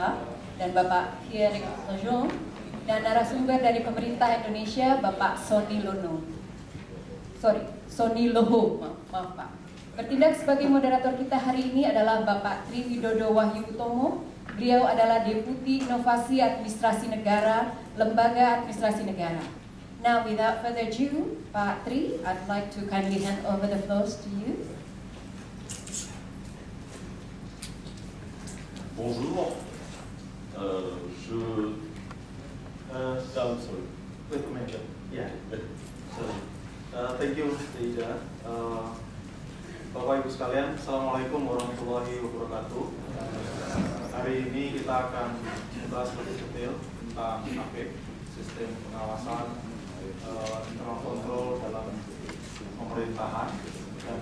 Jakarta, dan Bapak Pierre Lejeune, dan narasumber dari pemerintah Indonesia, Bapak Sony Loho. Maaf Pak. Bertindak sebagai moderator kita hari ini adalah Bapak Tri Widodo Wahyu Utomo. Beliau adalah Deputi Inovasi Administrasi Negara, Lembaga Administrasi Negara. Now, without further ado, Pak Tri, I'd like to kindly hand over the floor to you. Bonjour. Thank you, Ida. Bapak Ibu sekalian, Assalamualaikum warahmatullahi wabarakatuh. Hari ini kita akan membahas lebih detail tentang APEC, sistem pengawasan internal control dalam pemerintahan. Dan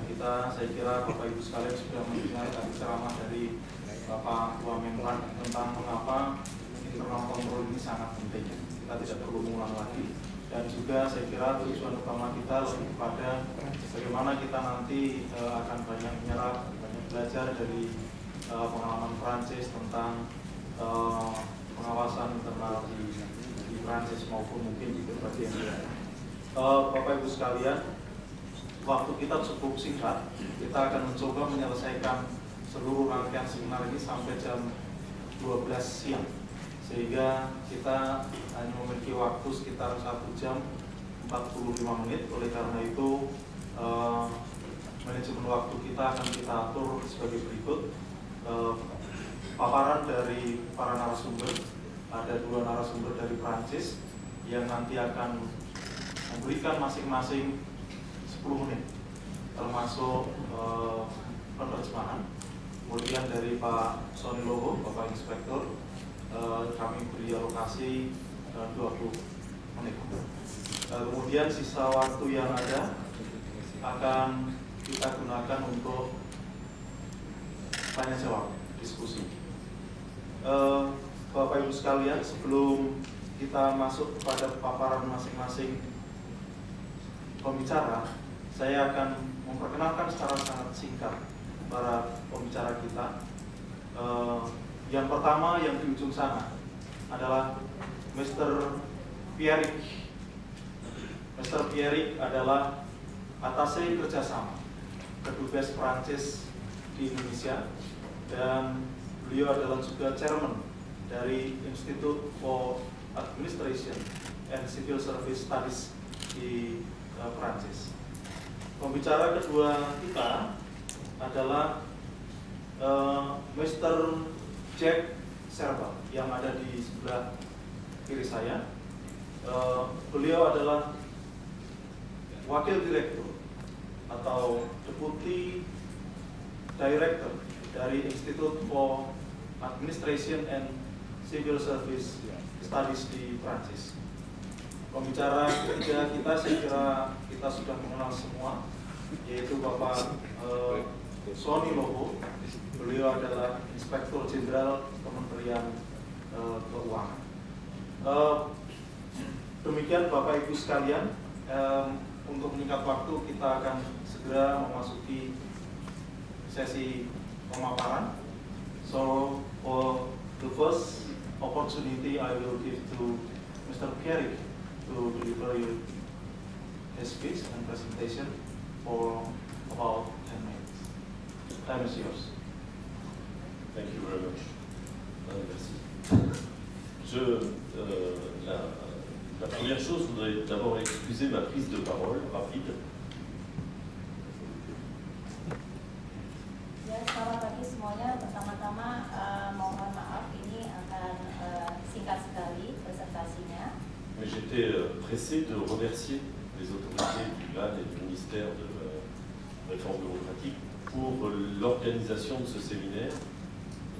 saya kira Bapak Ibu sekalian sudah mendengar tadi ceramah dari Bapak Ketua Menpan tentang mengapa internal control ini sangat penting. Kita tidak perlu mengulang lagi. Dan juga saya kira tujuan utama kita lebih kepada bagaimana kita nanti akan banyak menyerap, banyak belajar dari pengalaman Prancis tentang pengawasan internal di Prancis maupun mungkin di berbagai negara. Bapak Ibu sekalian, waktu kita cukup singkat, kita akan mencoba menyelesaikan seluruh rangkaian seminar ini sampai jam 12 siang. Sehingga kita hanya memiliki waktu sekitar 1 jam 45 menit. Oleh karena itu manajemen waktu kita akan kita atur sebagai berikut. Paparan dari para narasumber, ada 2 narasumber dari Prancis yang nanti akan memberikan masing-masing 10 menit termasuk penerjemahan. Kemudian dari Pak Sony Loho, Bapak Inspektur, kami beri alokasi 20 menit. Kemudian sisa waktu yang ada akan kita gunakan untuk tanya jawab, diskusi. Bapak Ibu sekalian, sebelum kita masuk kepada paparan masing-masing pembicara, saya akan memperkenalkan secara sangat singkat para pembicara kita. Yang pertama, yang di ujung sana adalah Mr. Pierrick. Mr. Pierrick adalah Attaché kerjasama Kedubes Prancis di Indonesia, dan beliau adalah juga chairman dari Institute for Administration and Civil Service Studies di Prancis. Pembicara kedua kita adalah Mr. Jack Serba yang ada di sebelah kiri saya. Beliau adalah Wakil Direktur atau Deputy Director dari Institute for Administration and Civil Service Studies di Prancis. Pembicara ketiga kita, saya kira kita sudah mengenal semua, yaitu Bapak Sony Loho. Beliau adalah Inspektur Jenderal Kementerian Keuangan. Demikian Bapak Ibu sekalian, untuk menyingkat waktu kita akan segera memasuki sesi pemaparan. So for the first opportunity, I will give to Mr. Pierrick to deliver his speech and presentation for about 10 minutes. Time is yours. Thank you very much. Merci. La première chose, je voudrais d'abord excuser ma prise de parole rapide. Ya, selamat pagi semuanya. Pertama-tama mohon maaf, ini akan singkat sekali presentasinya. Mais j'étais pressé de remercier les autorités du GAN et du ministère de la Réforme démocratique pour l'organisation de ce séminaire.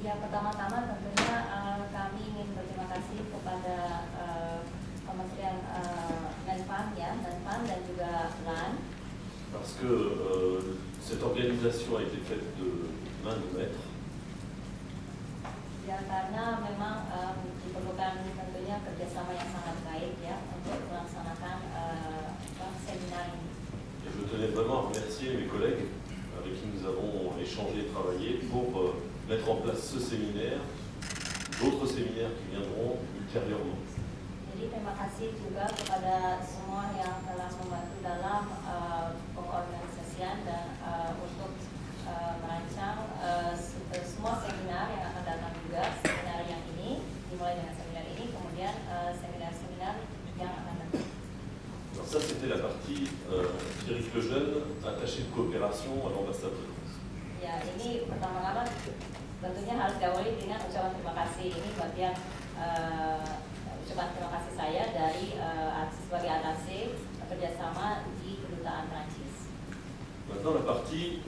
Ya, pertama-tama tentunya kami ingin berterima kasih kepada Kementerian Menpan, Menpan dan juga LAN. Parce que cette organisation a été faite de main de maître. Ya, karena memang diperlukan tentunya kerjasama yang sangat baik ya untuk melaksanakan seminar ini. Et je tenais vraiment à remercier mes collègues avec qui nous avons échangé et travaillé pour mettre en place ce séminaire, d'autres séminaires qui viendront ultérieurement. Jadi terima kasih juga kepada semua yang telah membantu dalam pengorganisasian dan untuk merancang semua seminar yang akan datang juga. Seminar yang ini dimulai dengan seminar ini, kemudian seminar-seminar yang akan datang. Alors ça, c'était la partie Pierrick Lejeune, attaché de coopération à l'ambassade de France. Ya, ini pertama-tama tentunya harus diawali dengan ucapan terima kasih. Ini bagian ucapan terima kasih saya dari sebagai attaché kerjasama di kedutaan Prancis. Maintenant, la partie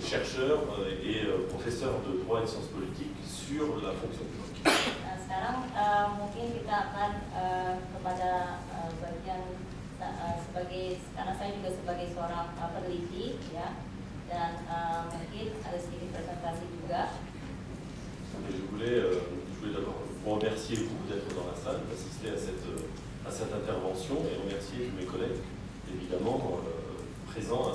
chercheur et professeur de droit et de sciences politiques sur la fonction publique. Nah, sekarang mungkin kita akan kepada bagian sebagai, karena saya juga sebagai seorang peneliti ya, dan mungkin ada sedikit presentasi juga. Je voulais d'abord vous remercier vous d'être dans la salle, d'assister à cette intervention et remercier tous mes collègues évidemment présents à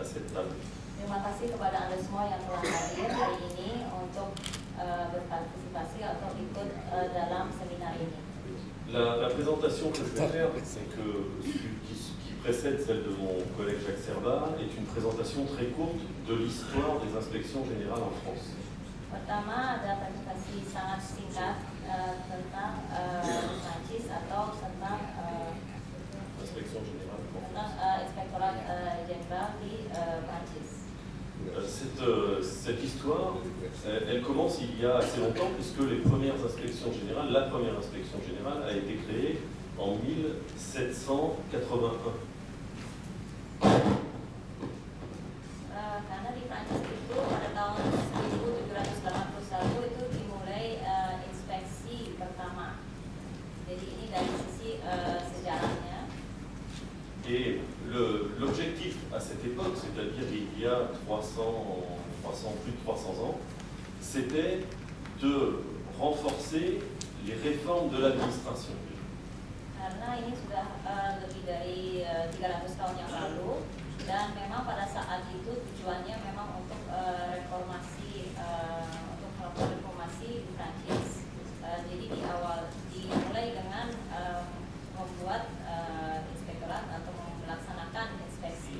cette table. Terima kasih kepada Anda semua yang telah hadir hari ini untuk berpartisipasi atau ikut dalam seminar ini. La présentation que je vais faire, qui précède celle de mon collègue Jacques Servat, est une présentation très courte de l'histoire des inspections générales en France. Pertama ada presentasi sangat singkat tentang Prancis atau tentang Inspection générale. Inspektorat Jenderal di Prancis. Cette histoire, elle commence il y a assez longtemps puisque les premières inspections générales, la première inspection générale a été créée en 1781. Karena di Prancis itu pada tahun 1781 itu dimulai inspeksi pertama. Jadi ini dari sisi sejarahnya. Et l'objectif à cette époque, c'est-à-dire il y a plus de 300 ans, c'était de renforcer les réformes de l'administration. Karena ini sudah lebih dari 300 tahun yang lalu, dan memang pada saat itu tujuannya memang untuk reformasi, untuk melakukan reformasi di Prancis. Jadi dimulai dengan membuat inspektorat atau melaksanakan inspeksi.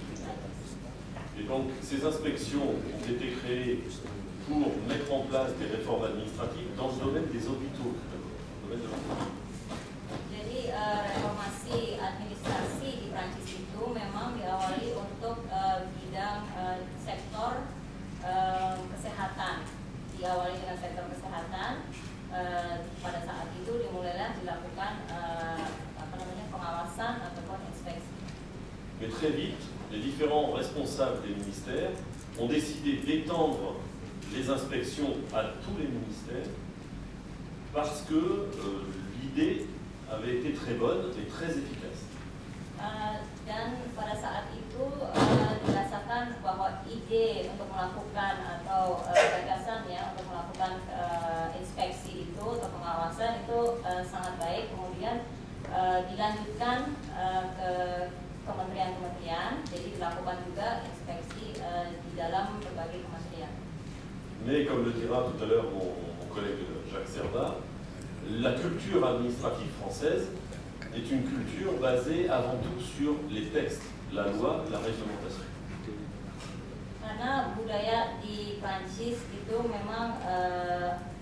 Et donc ces inspections ont été créées pour mettre en place des réformes administratives dans le domaine des hôpitaux, dans le domaine de l'hôpital. Jadi reformasi administrasi di Prancis itu memang diawali untuk bidang sektor kesehatan. Diawali dengan sektor kesehatan. Pada saat itu dimulailah dilakukan pengawasan ataupun inspeksi. Mais très vite, les différents responsables des ministères ont décidé d'étendre les inspections à tous les ministères parce que l'idée avait été très bonne et très efficace. Dan pada saat itu dirasakan bahwa ide untuk melakukan atau gagasan ya untuk melakukan inspeksi itu atau pengawasan itu sangat baik. Kemudian dilanjutkan ke kementerian-kementerian, jadi dilakukan juga inspeksi di dalam berbagai kementerian. Mais comme le dira tout à l'heure mon collègue Jacques Servat, la culture administrative française est une culture basée avant tout sur les textes, la loi, la réglementation. Karena budaya di Prancis itu memang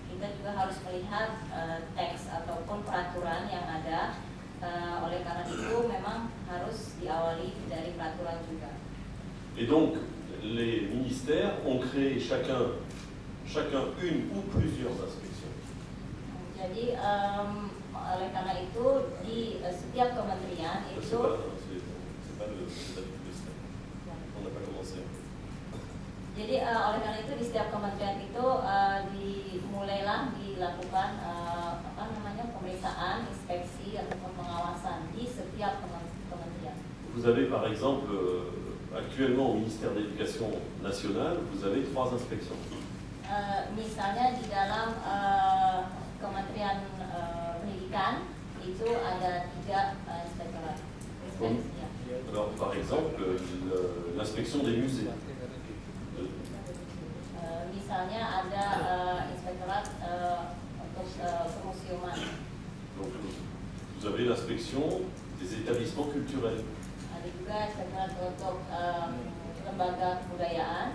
kita juga harus melihat teks ataupun peraturan yang ada. Oleh karena itu memang harus diawali dari peraturan juga. Et donc les ministères ont créé chacun une ou plusieurs inspections. Jadi oleh karena itu di setiap kementerian itu C'est pas le step. On n'a pas commencé. Jadi oleh karena itu di setiap kementerian itu dimulailah dilakukan pemeriksaan, inspeksi ataupun pengawasan di setiap kementerian. Vous avez par exemple actuellement au ministère de l'Éducation nationale, vous avez 3 inspections. Misalnya di dalam Kementerian Pendidikan itu ada 3 inspektorat. Alors par exemple l'inspection des musées. Misalnya ada inspektorat untuk museum-museuman. Donc vous avez l'inspection des établissements culturels. Ada juga inspektorat untuk lembaga kebudayaan.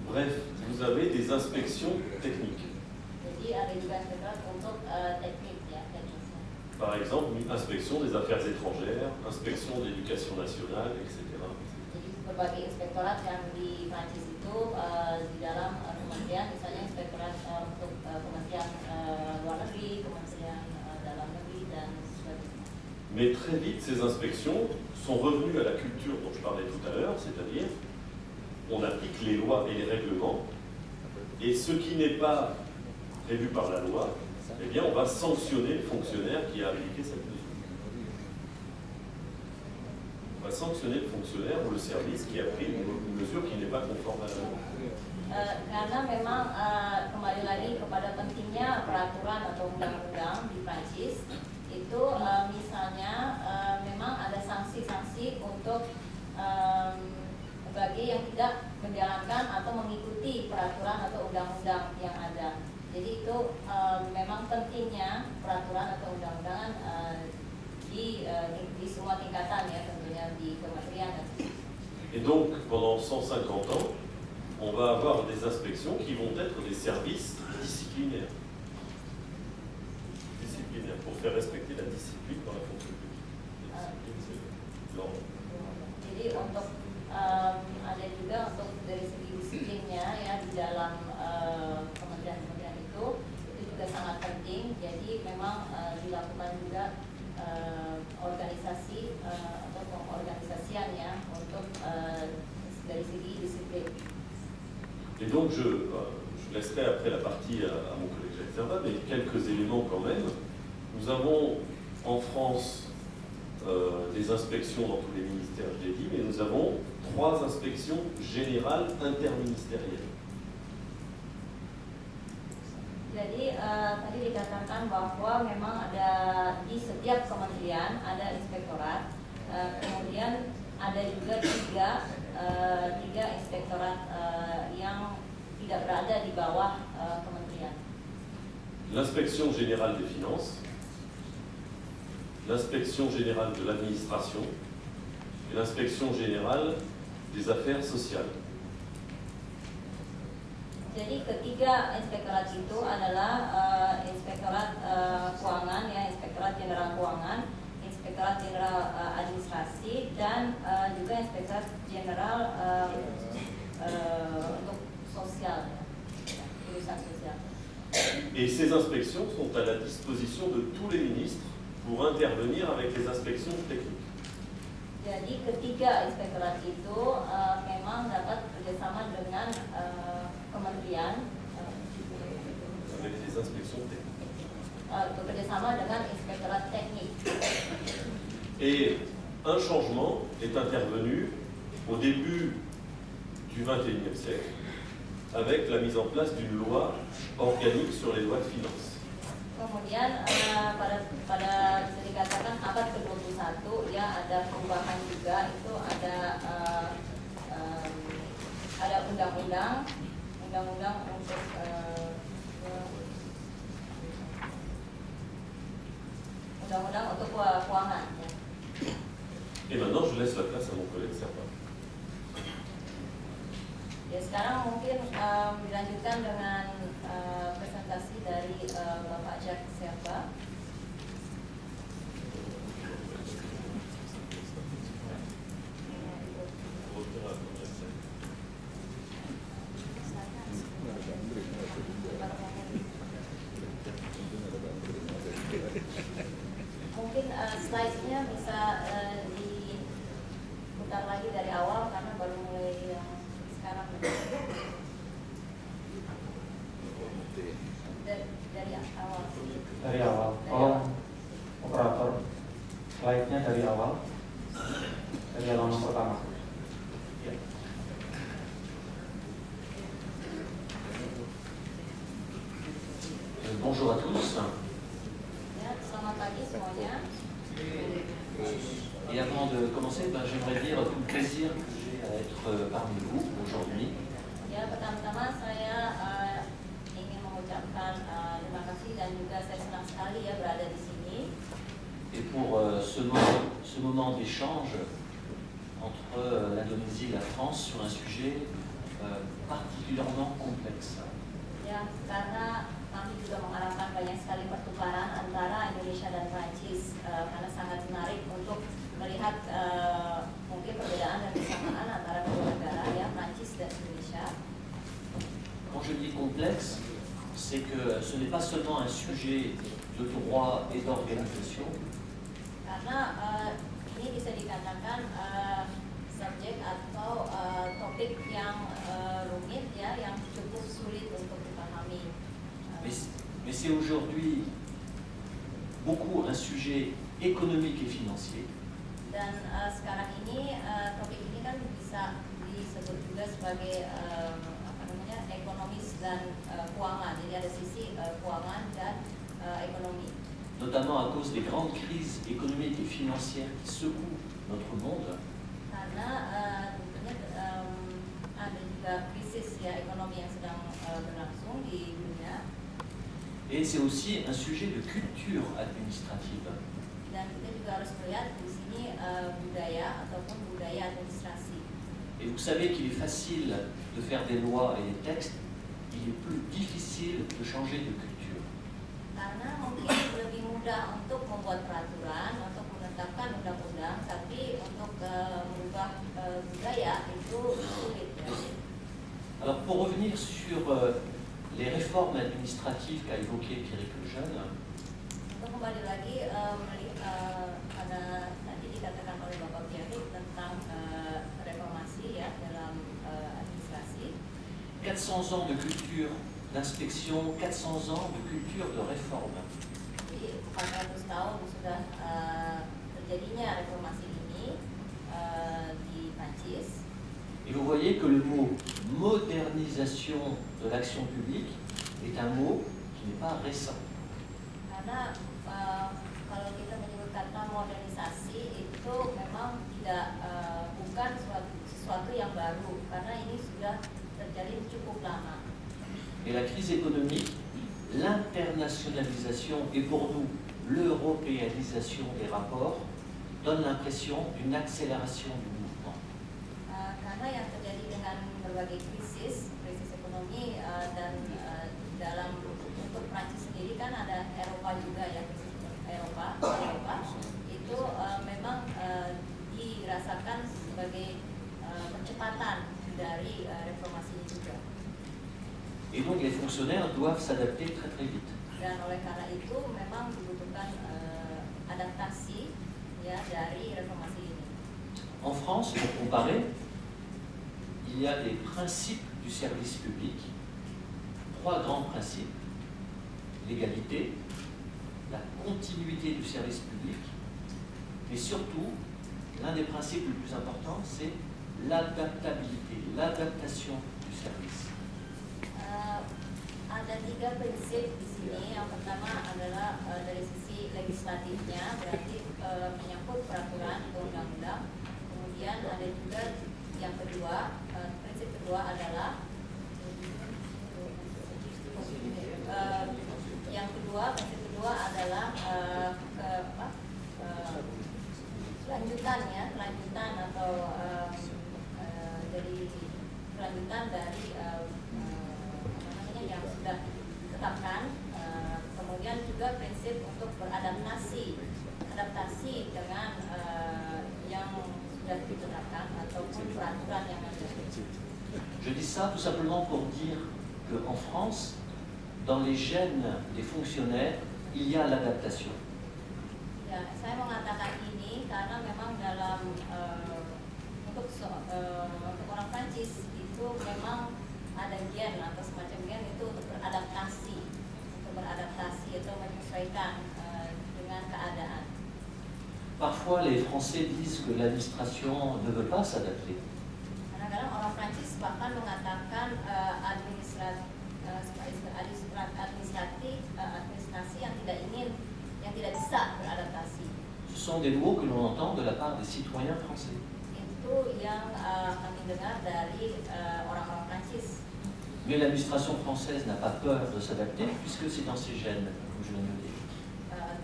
Bref, vous avez des inspections techniques. Jadi ada juga inspektorat untuk teknik ya, teknisnya. Par exemple, inspection des affaires étrangères, inspection de l'éducation nationale, etc. Jadi berbagai inspektorat yang di Prancis itu di dalam kementerian, misalnya inspektorat untuk kementerian luar negeri, kementerian dalam negeri dan sebagainya. Mais très vite, ces inspections sont revenues à la culture dont je parlais tout à l'heure, c'est-à-dire on applique les lois et les règlements, et ce qui n'est pas prévu par la loi, eh bien on va sanctionner le fonctionnaire qui a appliqué cette mesure. On va sanctionner le fonctionnaire ou le service qui a pris une mesure qui n'est pas conforme à la loi. Karena memang kembali lagi kepada pentingnya peraturan atau undang-undang di Prancis itu misalnya memang ada sanksi-sanksi untuk bagi yang tidak menjalankan atau mengikuti peraturan atau undang-undang yang ada. Jadi itu memang pentingnya peraturan atau undang-undangan di semua tingkatan ya, tentunya di kementerian. Et donc pendant 150 ans, on va avoir des inspections qui vont être des services disciplinaires. Disciplinaires, pour faire respecter la discipline dans la fonction publique. La discipline, c'est l'ordre. Jadi untuk ada juga untuk dari segi disiplinnya ya di dalam kementerian-kementerian itu juga sangat penting. Jadi memang dilakukan juga organisasi atau pengorganisasian ya untuk dari segi disiplin. Et donc je laisserai après la partie à mon collègue Jacques Servat, mais quelques éléments quand même. Nous avons en France des inspections dans tous les ministères, je l'ai dit, mais nous avons 3 inspections générales interministérielles. Jadi tadi dikatakan bahwa memang ada di setiap kementerian ada inspektorat, kemudian ada juga tiga inspektorat yang tidak berada di bawah kementerian. L'inspection générale des finances, l'inspection générale de l'administration et l'inspection générale des affaires sociales. Jadi ketiga inspektorat itu adalah inspektorat keuangan ya, inspektorat jenderal keuangan, inspektorat jenderal administrasi dan juga inspektorat jenderal untuk sosial ya, urusan sosial. Et ces inspections sont à la disposition de tous les ministres pour intervenir avec les inspections techniques. Jadi ketiga inspektorat itu memang dapat bekerjasama dengan kementerian Avec les inspections techniques. bekerjasama dengan inspektorat teknik. Et un changement est intervenu au début du XXIe siècle avec la mise en place d'une loi organique sur les lois de finances. Kemudian pada bisa dikatakan abad ke-21 ya ada perubahan juga, itu ada undang-undang untuk undang-undang untuk keuangan ya. Et maintenant, je laisse la place à mon collègue Servat. Ya sekarang mungkin dilanjutkan dengan presentasi dari Bapak Jacques Servat. Mungkin slide-nya bisa diputar lagi dari awal karena baru mulai yang sekarang. Dari awal. Dari awal. Tolong operator slide-nya dari awal. Dari halaman pertama. Ya. Bonjour à tous. Ya, selamat pagi semuanya. Et avant de commencer, j'aimerais dire tout le plaisir que j'ai à être parmi vous aujourd'hui. Ya, pertama-tama saya ingin mengucapkan mengucapkan terima kasih dan juga saya senang sekali ya berada di sini. Et pour ce moment d'échange entre l'Indonésie et la France sur un sujet particulièrement complexe. Ya, karena kami juga mengharapkan banyak sekali pertukaran antara Indonesia dan Prancis karena sangat menarik untuk melihat mungkin perbedaan dan kesamaan antara kedua negara ya, Prancis dan Indonesia. Quand je dis complexe, c'est que ce n'est pas seulement un sujet de droit et d'organisation, Karena ini bisa dikatakan subjek atau topik yang rumit ya, yang cukup sulit untuk dipahami. mais c'est aujourd'hui beaucoup un sujet économique et financier. Dan sekarang ini topik ini kan bisa disebut juga sebagai ekonomis dan keuangan. Jadi ada sisi keuangan dan ekonomi. Notamment à cause des grandes crises économiques et financières qui secouent notre monde. Karena tentunya ada juga krisis ya ekonomi yang sedang berlangsung di dunia. Et c'est aussi un sujet de culture administrative. Dan kita juga harus melihat di sini budaya ataupun budaya administrasi. Et vous savez qu'il est facile de faire des lois et des textes, il est plus difficile de changer de culture. Karena mungkin lebih mudah untuk membuat peraturan, untuk menetapkan undang-undang, tapi untuk merubah budaya itu sulit. Alors pour revenir sur les réformes administratives qu'a évoqué Pierrick Lejeune, Untuk kembali lagi pada tadi dikatakan oleh Bapak Pierrick tentang reformasi ya dalam administrasi. 400 ans de culture d'inspection, 400 ans de culture de réforme. Jadi 400 tahun sudah terjadinya reformasi ini di Prancis. Et vous voyez que le mot modernisation de l'action publique est un mot qui n'est pas récent. Karena kalau kita menyebut kata modernisasi itu memang tidak bukan sesuatu yang baru karena ini sudah terjadi cukup lama. Et la crise économique, l'internationalisation et pour nous l'européanisation des rapports donne l'impression d'une accélération du mouvement. Karena yang terjadi dengan berbagai krisis ekonomi dan dalam untuk Prancis sendiri kan ada Eropa juga ya, Eropa itu memang dirasakan sebagai percepatan dari reformasi ini juga. Et donc les fonctionnaires doivent s'adapter très très vite. Dan oleh karena itu memang dibutuhkan adaptasi ya dari reformasi ini. En France, pour comparer, il y a des principes du service public, 3 grands principes: l'égalité, la continuité du service public, mais surtout, l'un des principes les plus importants, c'est l'adaptabilité, l'adaptation du service. Ada 3 prinsip di sini. Yang pertama adalah dari sisi legislatifnya, berarti menyangkut peraturan atau undang-undang. Kemudian ada juga yang kedua, prinsip kedua adalah prinsip kedua adalah kelanjutan atau dari kelanjutan dari yang sudah ditetapkan. Kemudian juga prinsip untuk adaptasi dengan yang sudah ditetapkan ataupun peraturan yang ada. Je dis ça tout simplement pour dire qu'en France, dans les gènes des fonctionnaires, il y a l'adaptation. Ya, saya mengatakan ini karena memang dalam untuk orang Prancis itu memang ada gen atau semacam gen itu untuk beradaptasi atau menyesuaikan dengan keadaan. Parfois, les Français disent que l'administration ne veut pas s'adapter. Kadang-kadang orang Prancis bahkan mengatakan administrasi yang tidak bisa beradaptasi. Ce sont des mots que l'on entend de la part des citoyens français. Itu yang kami dengar dari orang-orang Prancis. Mais l'administration française n'a pas peur de s'adapter puisque c'est dans ses gènes, comme je viens de le dire.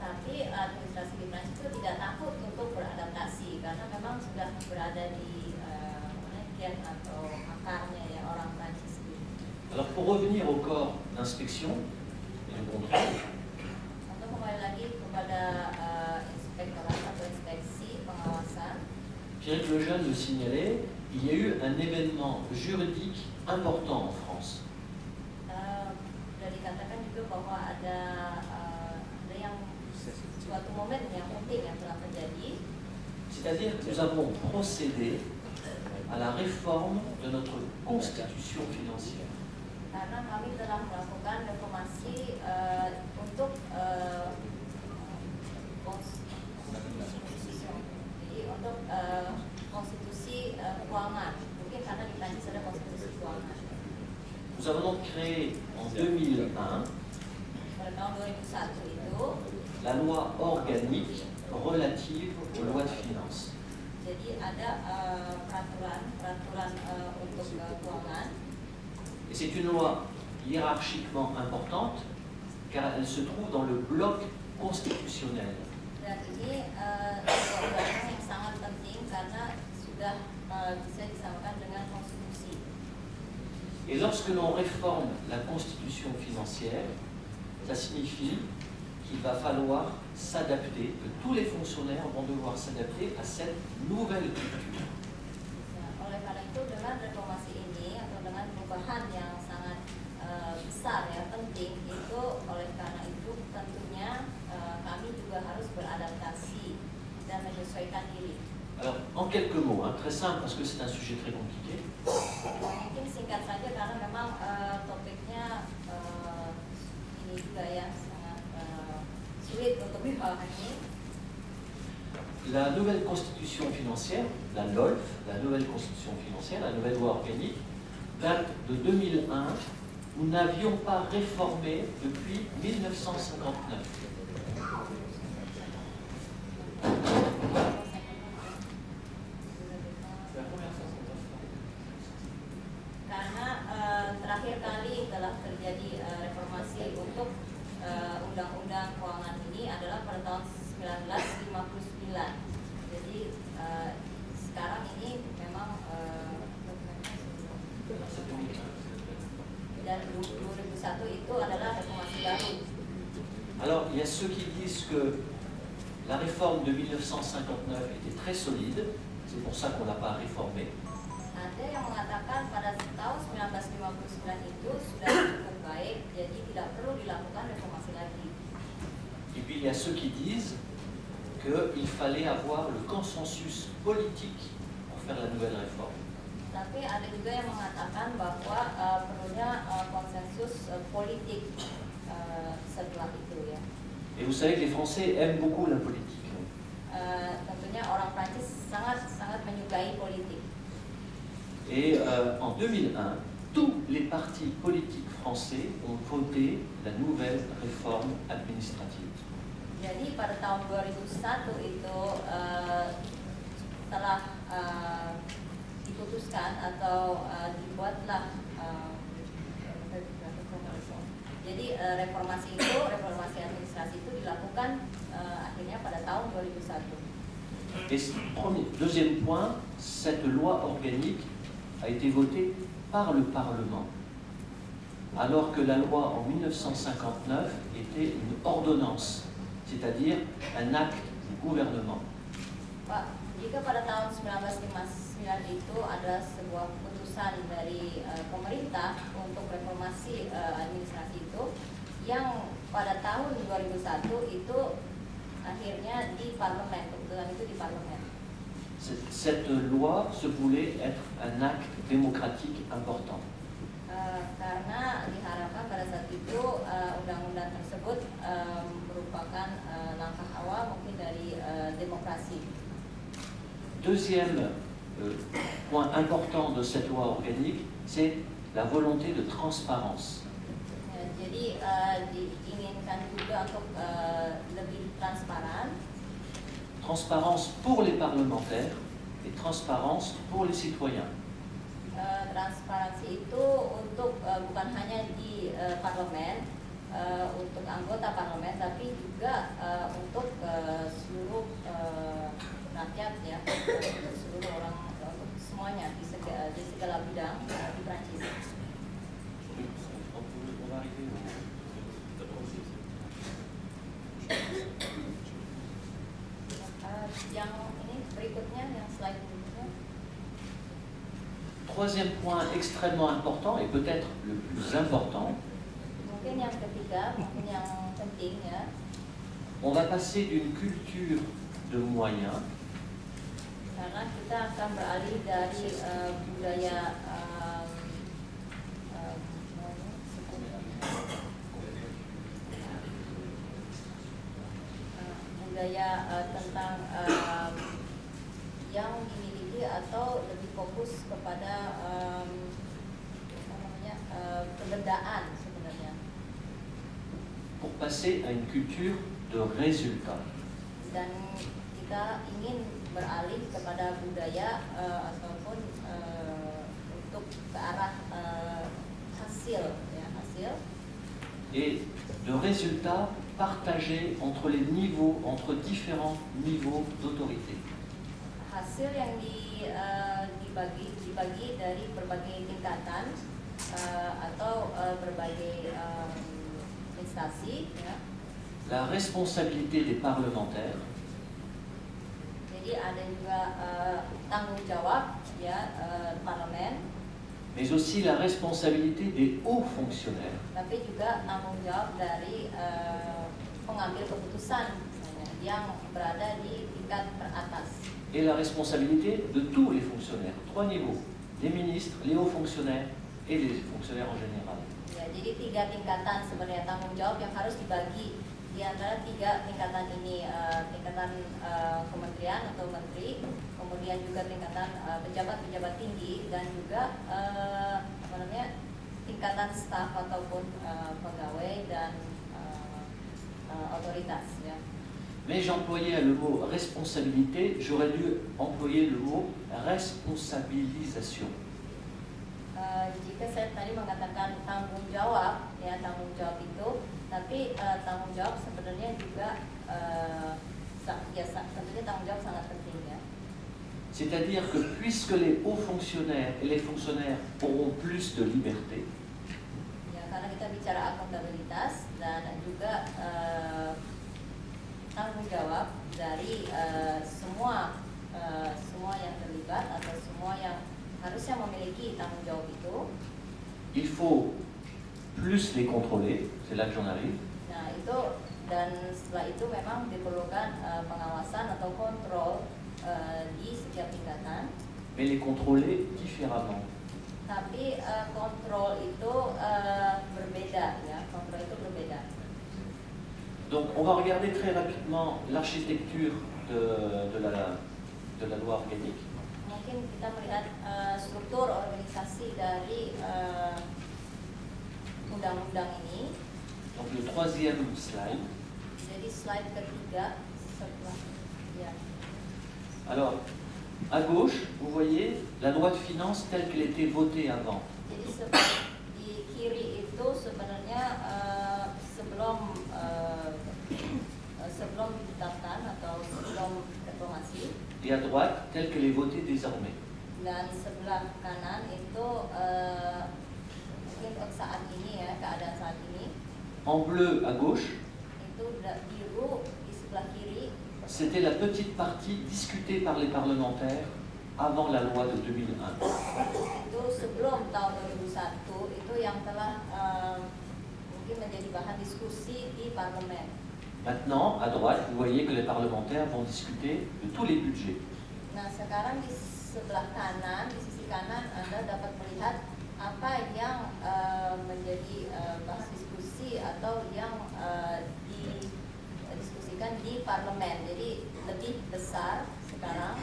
Tapi administrasi di Prancis itu tidak takut untuk beradaptasi karena memang sudah berada di gen atau akarnya ya orang Prancis itu. Alors pour revenir au corps d'inspection et de contrôle, Untuk kembali lagi kepada inspektorat atau inspeksi pengawasan, Pierre Lejeune le signalait, il y a eu un événement juridique important en France. sudah dikatakan juga bahwa ada yang suatu momen yang penting yang telah terjadi. C'est-à-dire que nous avons procédé à la réforme de notre constitution financière. Karena kami telah melakukan reformasi untuk konstitusi keuangan. Mungkin karena di Prancis ada konstitusi keuangan. Nous avons donc créé en 2001 Pada tahun 2001 itu, la loi organique relative aux lois de finances. jadi ada peraturan untuk keuangan. Et c'est une loi hiérarchiquement importante car elle se trouve dans le bloc constitutionnel. Dan ini sebuah undang-undang yang sangat penting karena sudah bisa disamakan dengan konstitusi. Et lorsque l'on réforme la constitution financière, ça signifie qu'il va falloir s'adapter, que tous les fonctionnaires vont devoir s'adapter à cette nouvelle culture. Nah, oleh karena itu dengan reformasi ini atau dengan perubahan yang sangat besar ya penting itu, oleh karena itu tentunya kami juga harus beradaptasi dan menyesuaikan diri. Alors, en quelques mots, très simple parce que c'est un sujet très compliqué. Mungkin singkat saja karena memang topiknya ini juga ya sangat sulit untuk dipahami. La nouvelle constitution financière, la LOLF, la nouvelle constitution financière, la nouvelle loi organique, date de 2001. Nous n'avions pas réformé depuis 1959. Karena terakhir kali telah terjadi reformasi untuk undang-undang keuangan ini adalah pada tahun 1959. Jadi sekarang ini memang dan 2001 itu adalah reformasi baru. Alors, il y a ceux qui disent que la réforme de 1959 était très solide, c'est pour ça qu'on n'a pas réformé. Ada yang mengatakan pada tahun 1959 itu sudah cukup baik, jadi tidak perlu dilakukan reformasi lagi. Et puis il y a ceux qui disent qu'il fallait avoir le consensus politique pour faire la nouvelle réforme. Tapi ada juga yang mengatakan bahwa perlunya konsensus politik setelah itu ya. Et vous savez que les Français aiment beaucoup la politique. Tentunya orang Prancis sangat menyukai politik. Et en 2001, tous les partis politiques français ont voté la nouvelle réforme administrative. Jadi pada tahun 2001 itu telah diputuskan atau dibuatlah jadi reformasi administrasi itu dilakukan akhirnya pada tahun 2001. Et deuxième point, cette loi organique a été votée par le Parlement, alors que la loi en 1959 était une ordonnance, c'est-à-dire un acte du gouvernement. Pak, jika pada tahun 1959 itu ada sebuah keputusan dari pemerintah untuk reformasi administrasi itu, yang pada tahun 2001 itu akhirnya di parlemen, kebetulan itu di parlemen. Cette loi se voulait être un acte démocratique important. Karena diharapkan pada saat itu undang-undang tersebut merupakan langkah awal mungkin dari demokrasi. Deuxième point important de cette loi organique, c'est la volonté de transparence. Jadi diinginkan juga untuk lebih transparan. Transparence pour les parlementaires et transparence pour les citoyens. transparansi itu untuk bukan hanya di parlemen, untuk anggota parlemen, tapi juga untuk seluruh rakyat ya, untuk seluruh orang, untuk semuanya di segala bidang di Prancis. Yang ini berikutnya, yang slide berikutnya. Troisième point extrêmement important et peut-être le plus important, Mungkin yang ketiga, mungkin yang penting ya. on va passer d'une culture de moyens Karena kita akan beralih dari budaya tentang yang dimiliki atau lebih fokus kepada kebendaan sebenarnya, pour passer à une culture de résultats. dan kita ingin beralih kepada budaya ataupun untuk ke arah hasil ya, hasil Et de résultats partagés entre les niveaux, entre différents niveaux d'autorité. hasil yang dibagi dari berbagai tingkatan atau berbagai instansi ya. La responsabilité des parlementaires, Jadi ada juga tanggung jawab ya parlemen, mais aussi la responsabilité des hauts fonctionnaires, tapi juga tanggung jawab dari pengambil keputusan misalnya, yang berada di tingkat teratas. et la responsabilité de tous les fonctionnaires, 3 niveaux, les ministres, les hauts fonctionnaires et les fonctionnaires en général. Ya, jadi 3 tingkatan sebenarnya tanggung jawab yang harus dibagi di antara 3 tingkatan ini, tingkatan kementerian atau menteri, kemudian juga tingkatan pejabat-pejabat tinggi, dan juga tingkatan staf ataupun pegawai dan otoritas ya. Mais j'employais le mot responsabilité, j'aurais dû employer le mot responsabilisation. Jika saya tadi mengatakan tanggung jawab ya, tanggung jawab itu, tapi tanggung jawab sebenarnya juga tentunya tanggung jawab sangat penting ya. C'est-à-dire que puisque les hauts fonctionnaires et les fonctionnaires auront plus de liberté, Ya, karena kita bicara akuntabilitas dan juga tanggung jawab dari semua yang terlibat atau semua yang harusnya memiliki tanggung jawab itu. il faut plus les contrôler, c'est là que j'en arrive, Nah itu, dan setelah itu memang diperlukan pengawasan atau kontrol di setiap tingkatan. mais les contrôler différemment. Tapi kontrol itu berbeda ya, kontrol itu berbeda. Donc on va regarder très rapidement l'architecture de la loi organique. Mungkin kita melihat struktur organisasi dari undang-undang ini. Donc le troisième slide. Jadi slide ketiga setelah ya. Alors, à gauche, vous voyez la loi de finances telle qu'elle était votée avant. Jadi di kiri itu sebenarnya sebelum ditetapkan atau sebelum reformasi, Et à droite, telle qu'elle est votée désormais. dan sebelah kanan itu mungkin saat ini ya, keadaan saat ini. En bleu à gauche, Itu biru di sebelah kiri. c'était la petite partie discutée par les parlementaires avant la loi de 2001. Itu sebelum tahun 2001, itu yang telah mungkin menjadi bahan diskusi di parlemen. Maintenant, à droite, vous voyez que les parlementaires vont discuter de tous les budgets. Nah sekarang di sebelah kanan, di sisi kanan Anda dapat melihat apa yang menjadi bahas diskusi atau yang didiskusikan di parlemen. Jadi lebih besar sekarang.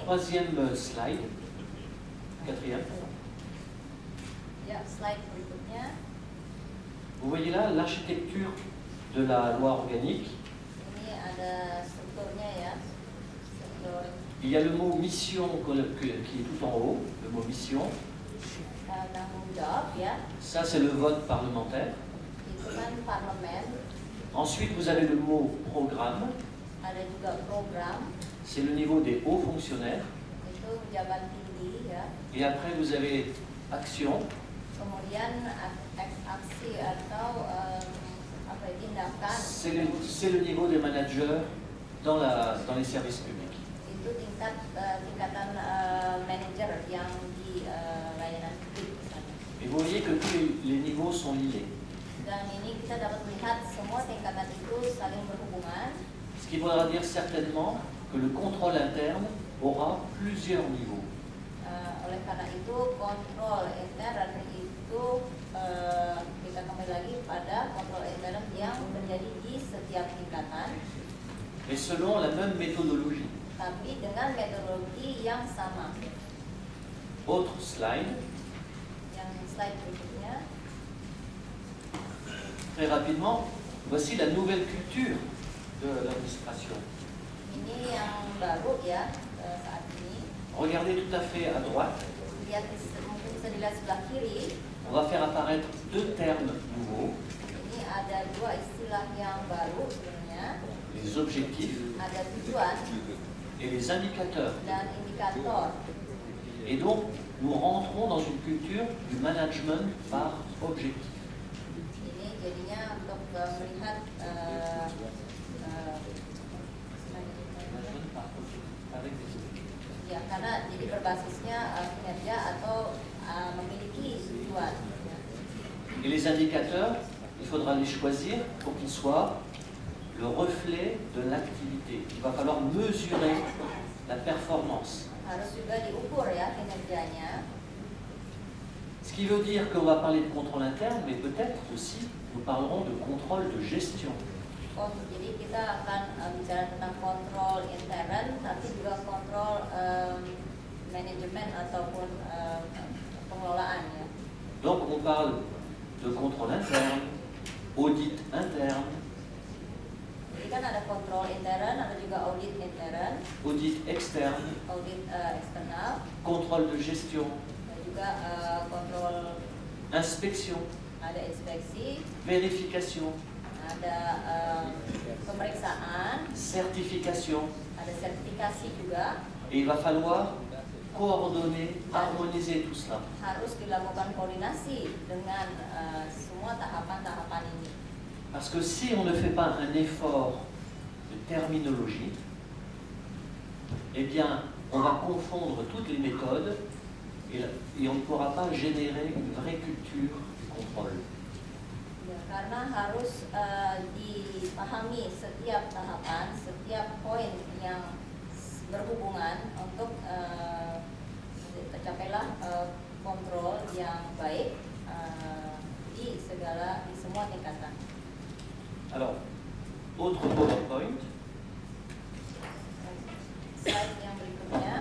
Troisième slide, quatrième. Ya, slide berikutnya. Vous voyez là l'architecture de la loi organique. Ini ada strukturnya ya, struktur Il y a le mot mission qui est tout en haut, le mot mission. tanggung jawab ya, Ça, c'est le vote parlementaire. itu kan parlemen, Ensuite, vous avez le mot programme. ada juga program, C'est le niveau des hauts fonctionnaires. itu pejabat tinggi ya. Et après, vous avez action. Kemudian aksi atau apa ya, tindakan, C'est le niveau des managers dans les services publics. itu tingkatan manajer yang di layanan publik misalnya. Et vous voyez que tous les niveaux sont liés. Dan ini kita dapat melihat semua tingkatan itu saling berhubungan. Ce qui voudra dire certainement que le contrôle interne aura plusieurs niveaux. Oleh karena itu kontrol intern itu kita kembali lagi pada kontrol intern yang terjadi di setiap tingkatan, Et selon la même méthodologie. tapi dengan metodologi yang sama. Autre slide, Yang slide berikutnya, très rapidement, voici la nouvelle culture de l'administration. ini yang baru ya saat ini. Regardez tout à fait à droite, Lihat mungkin bisa dilihat sebelah kiri. on va faire apparaître deux termes nouveaux, Ini ada dua istilah yang baru sebenarnya. les objectifs Ada tujuan et les indicateurs. dan indikator. Et donc, nous rentrons dans une culture du management par objectif. Ini jadinya untuk melihat Management par objectif, avec des objectifs. ya, karena jadi berbasisnya kinerja atau memiliki tujuan. Ya. Et les indicateurs, il faudra les choisir pour qu'ils soient le reflet de l'activité. Il va falloir mesurer la performance. Harus juga diukur ya kinerjanya. Ce qui veut dire qu'on va parler de contrôle interne, mais peut-être aussi nous parlerons de contrôle de gestion. Jadi kita akan bicara tentang kontrol intern, tapi juga kontrol manajemen ataupun pengelolaan ya. Donc on parle de contrôle interne, audit interne, Jadi kan ada kontrol intern, ada juga audit intern, audit externe, audit eksternal, contrôle de gestion, dan juga kontrol, inspection, ada inspeksi, vérification, ada pemeriksaan, certification. ada sertifikasi juga. Et il va falloir coordonner, harmoniser tout cela. Harus dilakukan koordinasi dengan semua tahapan-tahapan ini. Parce que si on ne fait pas un effort de terminologie, eh bien, on va confondre toutes les méthodes et on ne pourra pas générer une vraie culture du contrôle. Ya, karena harus dipahami setiap tahapan, setiap poin yang berhubungan untuk tercapailah kontrol yang baik di semua tingkatan. Alors, autre PowerPoint, Slide yang berikutnya,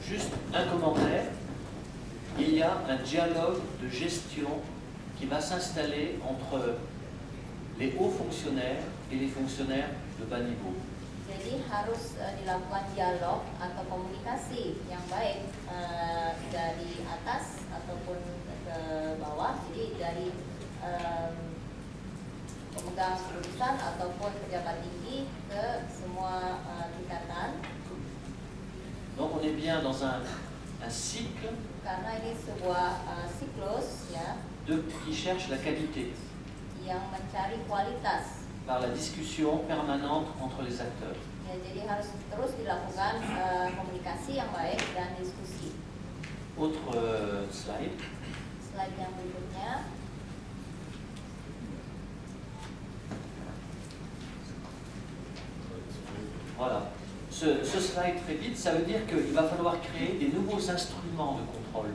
juste un commentaire. Il y a un dialogue de gestion qui va s'installer entre les hauts fonctionnaires et les fonctionnaires de bas niveau. jadi harus dilakukan dialog atau komunikasi yang baik dari atas ataupun ke bawah. Jadi dari pemegang keputusan ataupun pejabat tinggi ke semua tingkatan. Donc on est bien dans un cycle Karena ini sebuah siklus ya qui cherche la qualité yang mencari kualitas. par la discussion permanente entre les acteurs. Ya, jadi harus terus dilakukan komunikasi yang baik dan diskusi. Autre slide. Slide yang berikutnya. Voilà. Ce slide très vite, ça veut dire qu'il va falloir créer des nouveaux instruments de contrôle.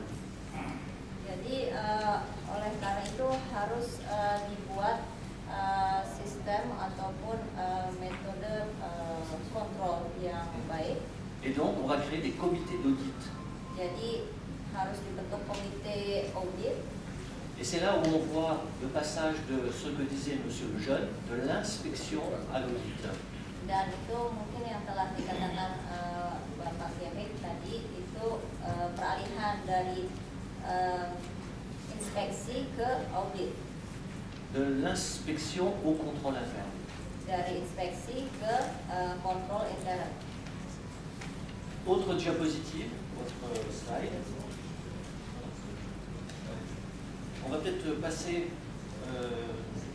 Jadi oleh karena itu harus dibuat sistem ataupun metode kontrol yang baik. Et donc, on va créer des comités d'audit. Jadi harus dibentuk komite audit. Et c'est là où on voit le passage de ce que disait M. Lejeune, de l'inspection à l'audit. Dan itu mungkin yang telah dikatakan Bapak Kemik tadi itu peralihan dari inspeksi ke audit, de l'inspection au contrôle interne. dari inspeksi ke kontrol intern. Autre diapositive, votre slide. On va peut-être passer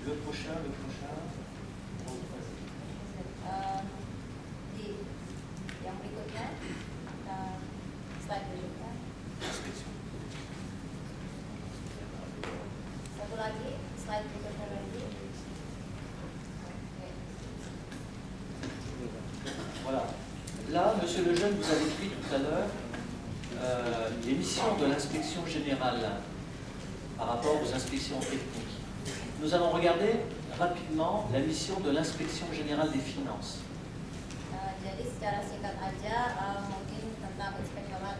le prochain. Di yang berikutnya, slide berikutnya. Inspection. Satu lagi, slide berikutnya lagi. Oke. Voilà. Là, Monsieur Lejeune, vous avez pris tout à l'heure les missions de l'inspection générale par rapport aux inspections techniques. Nous allons regarder rapidement la mission de l'inspection générale des finances. Jadi secara singkat aja mungkin tentang inspektorat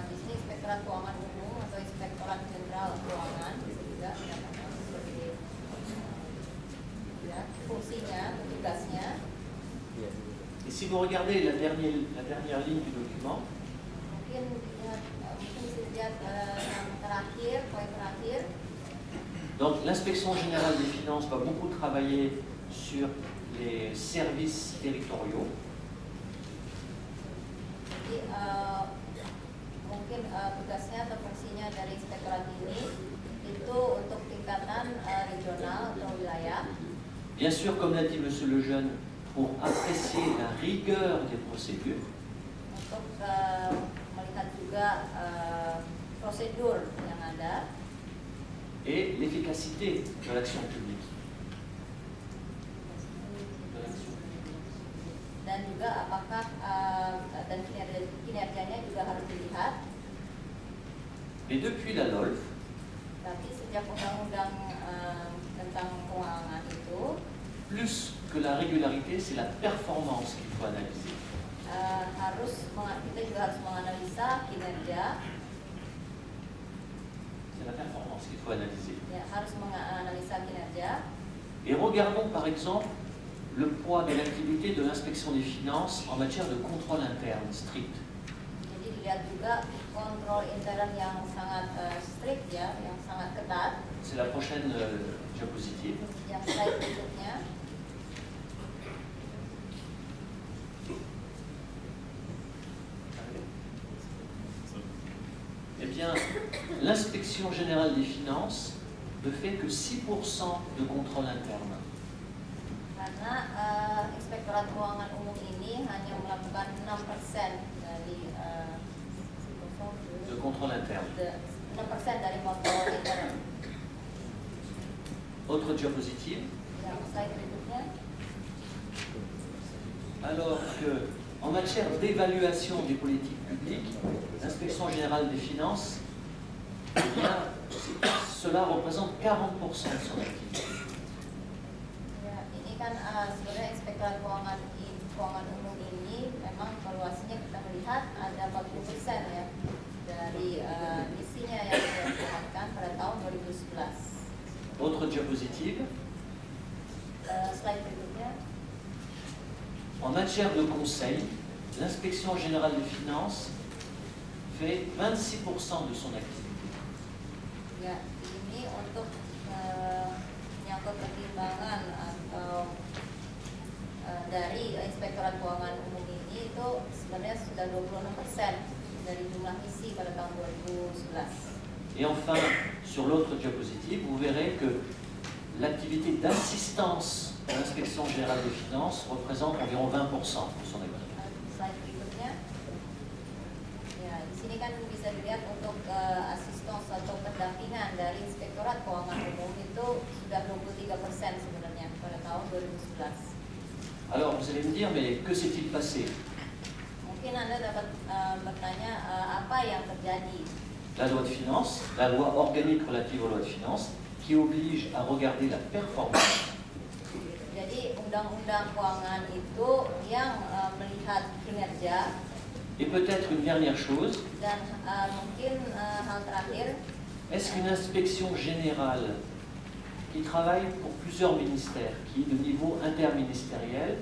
di sini inspektorat keuangan umum atau inspektorat jenderal keuangan juga dikatakan seperti ya, fungsinya, tugasnya. Et si vous regardez la dernière ligne du document, Mungkin bisa dilihat yang terakhir, poin terakhir. donc l'inspection générale des finances va beaucoup travailler sur les services territoriaux. Jadi mungkin tugasnya atau fungsinya dari inspektorat ini itu untuk tingkatan regional atau wilayah. Bien sûr, comme l'a dit Monsieur Lejeune, pour apprécier la rigueur des procédures, Untuk melihat juga prosedur yang ada et l'efficacité de l'action publique. dan juga apakah dan kinerjanya juga harus dilihat. Mais depuis la LOLF, Tapi sejak undang-undang tentang keuangan itu plus que la régularité, c'est la performance qu'il faut analyser. kita juga harus menganalisa kinerja, C'est la performance qu'il faut analyser. ya, harus menganalisa kinerja. Et regardons par exemple le poids de l'activité de l'inspection des finances en matière de contrôle interne strict. Jadi dilihat juga kontrol intern yang sangat strict ya, yang sangat ketat. C'est la prochaine diapositive. Yang slide berikutnya. Eh bien, l'inspection générale des finances ne fait que 6% de contrôle interne. Karena Inspektorat Keuangan Umum ini hanya melakukan 6% dari De contrôle interne. 6% dari kontrol intern. Autre diapositive. Yang slide berikutnya. Alors que, en matière d'évaluation des politiques publiques, l'inspection générale des finances, eh bien, cela représente 40% de son activité. Ya, ini kan sebenarnya Inspektorat Keuangan Umum ini memang valuasinya kita melihat ada 40% ya dari misinya yang dilakukan pada tahun 2011. Autre diapositive. Slide berikutnya. En matière de conseil, l'inspection générale des finances fait 26% de son activité. Ya, ini untuk menyangkut pertimbangan atau dari Inspektorat Keuangan Umum ini itu sebenarnya sudah 26% dari jumlah misi pada tahun 2011. Et enfin, sur l'autre diapositive, vous verrez que l'activité d'assistance à l'inspection générale des finances représente environ 20% de son activité. Slide berikutnya. Ya, di sini kan bisa dilihat untuk asistens atau pendampingan dari Inspektorat Keuangan Umum itu sudah 23% sebenarnya pada tahun 2011. Alors, vous allez me dire, mais que s'est-il passé? Mungkin Anda dapat bertanya apa yang terjadi. La loi de finances, la loi organique relative aux lois de finances, qui oblige à regarder la performance. Jadi undang-undang keuangan itu yang melihat kinerja. Et peut-être une dernière chose, Dan mungkin hal terakhir, est-ce qu'une inspection générale qui travaille pour plusieurs ministères, qui est de niveau interministériel,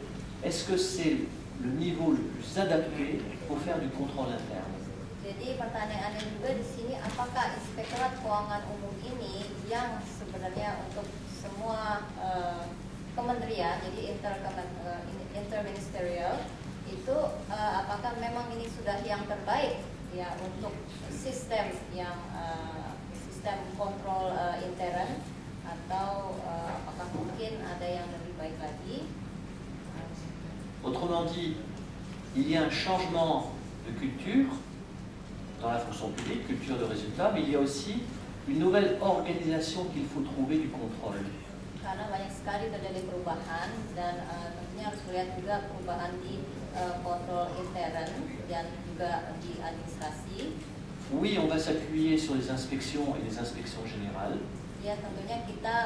est-ce que c'est le niveau le plus adapté pour faire du contrôle interne? Jadi pertanyaannya juga di sini, apakah Inspektorat Keuangan Umum ini yang sebenarnya untuk semua kementerian, jadi interministerial itu, apakah memang ini sudah yang terbaik ya untuk sistem yang sistem kontrol intern, atau apakah mungkin ada yang lebih baik lagi? Autrement dit, il y a un changement de culture dans la fonction publique, culture de résultat, mais il y a aussi une nouvelle organisation qu'il faut trouver du contrôle. Karena banyak sekali terjadi perubahan, dan tentunya harus melihat juga perubahan di kontrol intern dan juga di administrasi. Oui, on va s'appuyer sur les inspections et les inspections générales. Ya, tentunya kita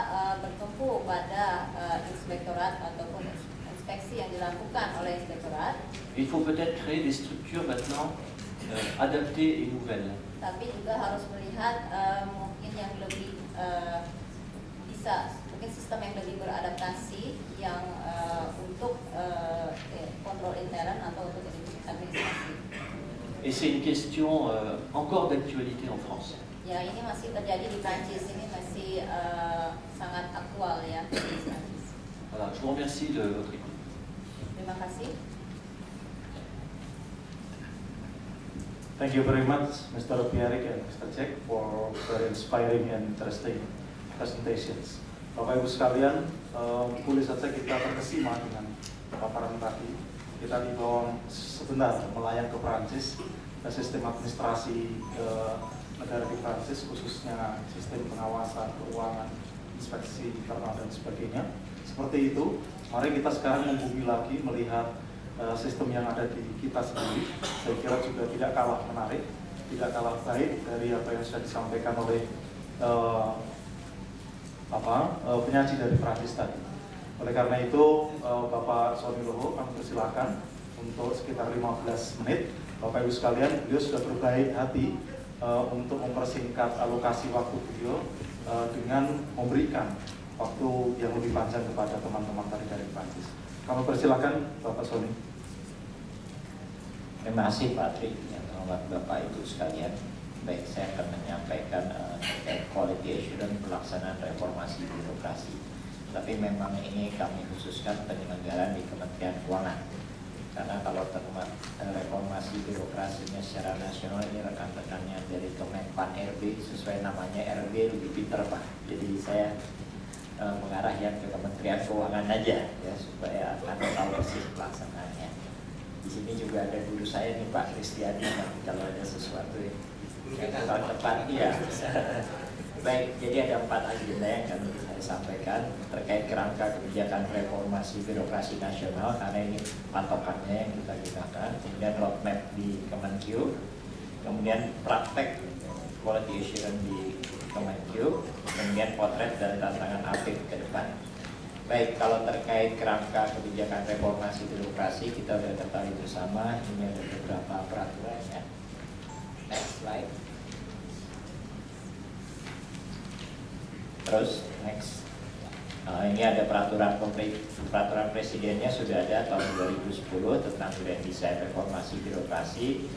bertumpu pada inspektorat ataupun inspeksi yang dilakukan oleh inspektorat. Il faut peut-être créer des structures maintenant adaptées et nouvelles. Tapi juga harus melihat mungkin yang lebih mungkin sistem yang lebih beradaptasi yang untuk kontrol intern atau untuk administrasi. Et c'est une question encore d'actualité en France. Ya, ini masih terjadi di Prancis, ini masih sangat aktual ya di Prancis. Voilà, je vous remercie de votre écoute. Terima kasih. Thank you very much, Mr. Pierik and Mr. Jack, for very inspiring and interesting presentations. Bapak Ibu sekalian, boleh saja kita terkesima dengan paparan tadi. Kita dibawa sebentar melayang ke Prancis, ke sistem administrasi negara di Prancis, khususnya sistem pengawasan keuangan, inspeksi internal dan sebagainya. Seperti itu, mari kita sekarang membumi lagi melihat sistem yang ada di kita sendiri. Saya kira juga tidak kalah menarik, tidak kalah baik dari apa yang sudah disampaikan oleh penyaji dari Prancis tadi. Oleh karena itu, Bapak Sony Loho, kami persilakan untuk sekitar 15 menit. Bapak Ibu sekalian, beliau sudah berbaik hati untuk mempersingkat alokasi waktu beliau dengan memberikan waktu yang lebih panjang kepada teman-teman tadi dari Prancis. Kami persilakan Bapak Sony. Terima kasih Pak Tri, yang terhormat Bapak Ibu sekalian. Baik, saya akan menyampaikan terkait quality assurance pelaksanaan reformasi birokrasi. Tapi memang ini kami khususkan penyelenggaraan di Kementerian Keuangan. Karena kalau terhormat reformasi birokrasinya secara nasional, ini rekan-rekannya dari Kemenpan RB, sesuai namanya RB lebih pinter Pak. Jadi saya mengarah yang ke Kementerian Keuangan aja ya, supaya Anda tahu persis pelaksanaannya. Di sini juga ada guru saya nih Pak Kristiani, kalau ada sesuatu yang tahun depan ya. Baik, jadi ada 4 agenda yang kami saya sampaikan terkait kerangka kebijakan reformasi birokrasi nasional, karena ini patokannya yang kita gunakan. Kemudian roadmap di Kemenkeu, kemudian praktek quality assurance di Kemenkeu, kemudian potret dan tantangan update ke depan. Baik, kalau terkait kerangka kebijakan reformasi birokrasi, kita sudah ketahui bersama, ini ada beberapa peraturan ya. Next slide. Terus, next. Ini ada peraturan presidennya sudah ada tahun 2010 tentang Grand Design Reformasi Birokrasi.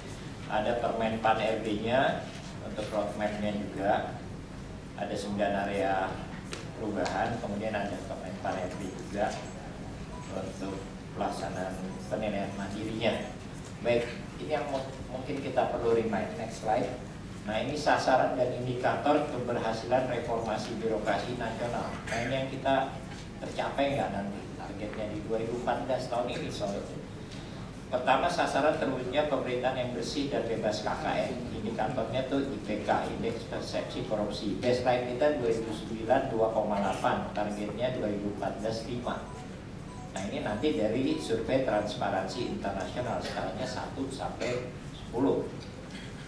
Ada Permenpan RB-nya untuk roadmap-nya juga. Ada 9 area perubahan, kemudian ada Kemenpan RB juga untuk pelaksanaan penilaian mandirinya. Baik, ini yang mungkin kita perlu remind. Next slide. Nah, ini sasaran dan indikator keberhasilan reformasi birokrasi nasional. Nah, ini yang kita tercapai nggak nanti targetnya di 2014 tahun ini soalnya. Pertama, sasaran terwujudnya pemerintahan yang bersih dan bebas KKN. Indikatornya tuh IPK, Indeks Persepsi Korupsi. Baseline kita 2009 2,8, targetnya 2014 5. Nah, ini nanti dari survei Transparansi Internasional, skalanya 1 sampai 10.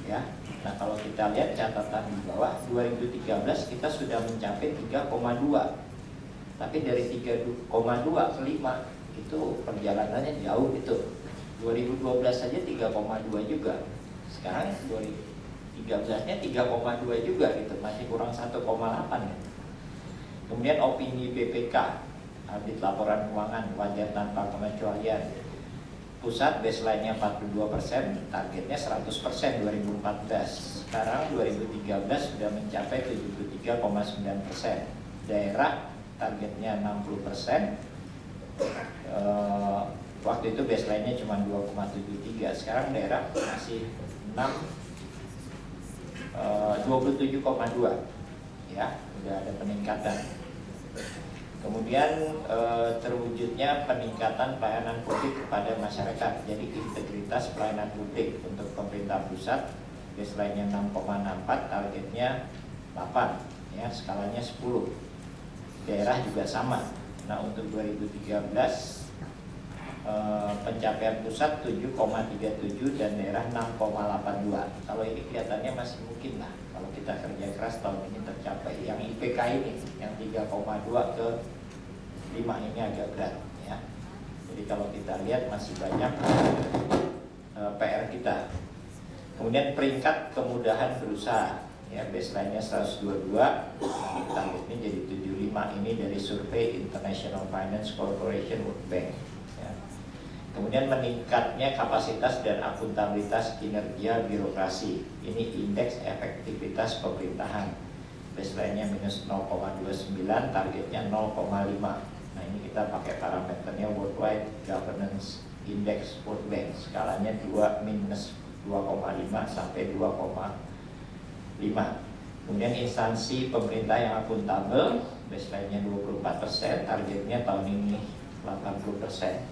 Ya. Nah, kalau kita lihat catatan di bawah, 2013 kita sudah mencapai 3,2. Tapi dari 3,2 ke 5 itu perjalanannya jauh itu. 2012 saja 3,2 juga. Sekarang 2013-nya 3,2 juga gitu, masih kurang 1,8 ya. Kemudian opini BPK audit laporan keuangan wajar tanpa pengecualian. Pusat baseline-nya 42%, targetnya 100% 2014. Sekarang 2013 sudah mencapai 73,9%. Daerah targetnya 60%. Waktu itu baseline-nya cuma 2,73. Sekarang daerah masih 27,2. Ya, sudah ada peningkatan. Kemudian terwujudnya peningkatan pelayanan publik kepada masyarakat. Jadi integritas pelayanan publik untuk pemerintah pusat baseline-nya 6,64, targetnya 8, ya, skalanya 10. Daerah juga sama. Nah, untuk 2013 pencapaian pusat 7,37 dan daerah 6,82. Kalau ini kelihatannya masih mungkin lah kalau kita kerja keras tahun ini tercapai. Yang IPK ini yang 3,2 ke 5 ini agak berat, ya. Jadi kalau kita lihat masih banyak PR kita. Kemudian peringkat kemudahan berusaha, ya, baseline-nya 122, targetnya jadi 75. Ini dari survei International Finance Corporation World Bank. Kemudian meningkatnya kapasitas dan akuntabilitas kinerja birokrasi. Ini indeks efektivitas pemerintahan. Baseline-nya minus 0,29, targetnya 0,5. Nah, ini kita pakai parameternya Worldwide Governance Index World Bank. Skalanya minus 2,5 sampai 2,5. Kemudian instansi pemerintah yang akuntabel, baseline-nya 24%, targetnya tahun ini 80%.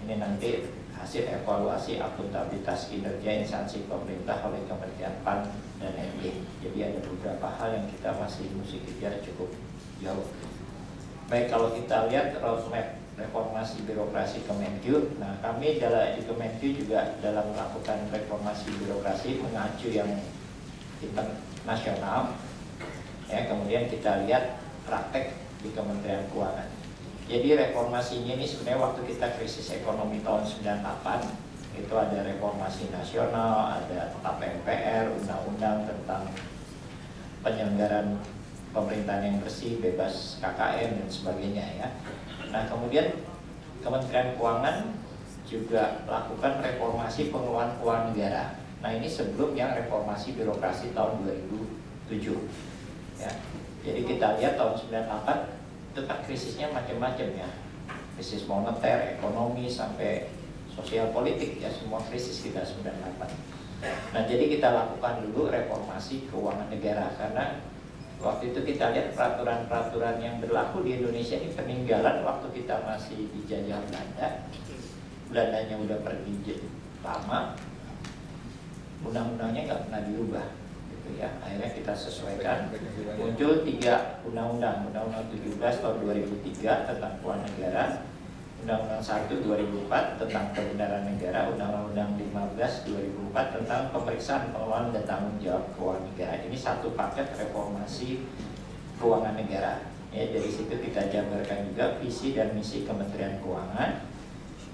Ini nanti hasil evaluasi akuntabilitas kinerja instansi pemerintah oleh Kementerian PAN dan RB. Jadi ada beberapa hal yang kita masih mesti kejar cukup jauh. Baik, kalau kita lihat roadmap reformasi birokrasi Kemenkyu, nah kami di Kemenkyu juga dalam melakukan reformasi birokrasi mengacu yang internasional. Ya, kemudian kita lihat praktek di Kementerian Keuangan. Jadi reformasinya ini sebenarnya waktu kita krisis ekonomi tahun 98 itu ada reformasi nasional, ada TAP MPR, undang-undang tentang penyelenggaraan pemerintahan yang bersih, bebas KKN dan sebagainya, ya. Nah, kemudian Kementerian Keuangan juga lakukan reformasi pengelolaan keuangan negara. Nah, ini sebelum yang reformasi birokrasi tahun 2007. Ya. Jadi kita lihat tahun 98 itu kan krisisnya macam-macam, ya, krisis moneter, ekonomi, sampai sosial politik, ya, semua krisis kita 98. Nah, jadi kita lakukan dulu reformasi keuangan negara karena waktu itu kita lihat peraturan-peraturan yang berlaku di Indonesia ini peninggalan waktu kita masih dijajah Belanda. Belandanya udah pergi lama, undang-undangnya nggak pernah dirubah. Ya, akhirnya kita sesuaikan. Muncul 3 undang-undang, Undang-Undang 17 tahun 2003 tentang keuangan negara, Undang-Undang 1 2004 tentang kebenaran negara, Undang-Undang 15 2004 tentang pemeriksaan pengelolaan dan tanggung jawab keuangan negara. Ini satu paket reformasi keuangan negara. Ya, dari situ kita jabarkan juga visi dan misi Kementerian Keuangan.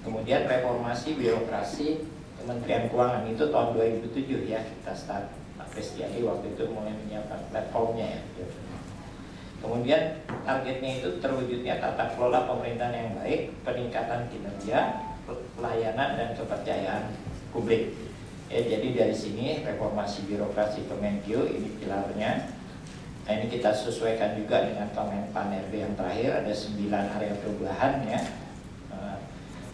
Kemudian reformasi birokrasi Kementerian Keuangan itu tahun 2007, ya, kita start. Prestiadi waktu itu mulai menyiapkan platformnya, ya. Kemudian targetnya itu terwujudnya tata kelola pemerintahan yang baik, peningkatan kinerja, pelayanan dan kepercayaan publik. Ya, jadi dari sini reformasi birokrasi Kemenkyu ini pilarnya. Nah, ini kita sesuaikan juga dengan Kemenpan RB yang terakhir, ada 9 area perubahan, ya.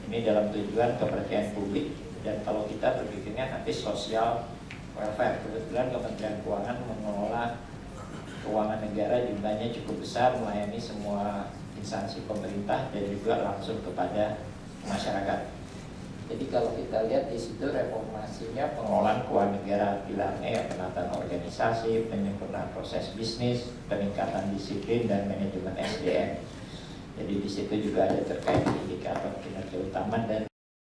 Ini dalam tujuan kepercayaan publik, dan kalau kita berpikirnya nanti sosial welfare. Kebetulan Kementerian Keuangan mengelola keuangan negara jumlahnya cukup besar, melayani semua instansi pemerintah dan juga langsung kepada masyarakat. Jadi kalau kita lihat di situ reformasinya pengelolaan keuangan negara, pilarnya ya penataan organisasi, penyempurnaan proses bisnis, peningkatan disiplin dan manajemen SDM. Jadi di situ juga ada terkait indikator kinerja utama dan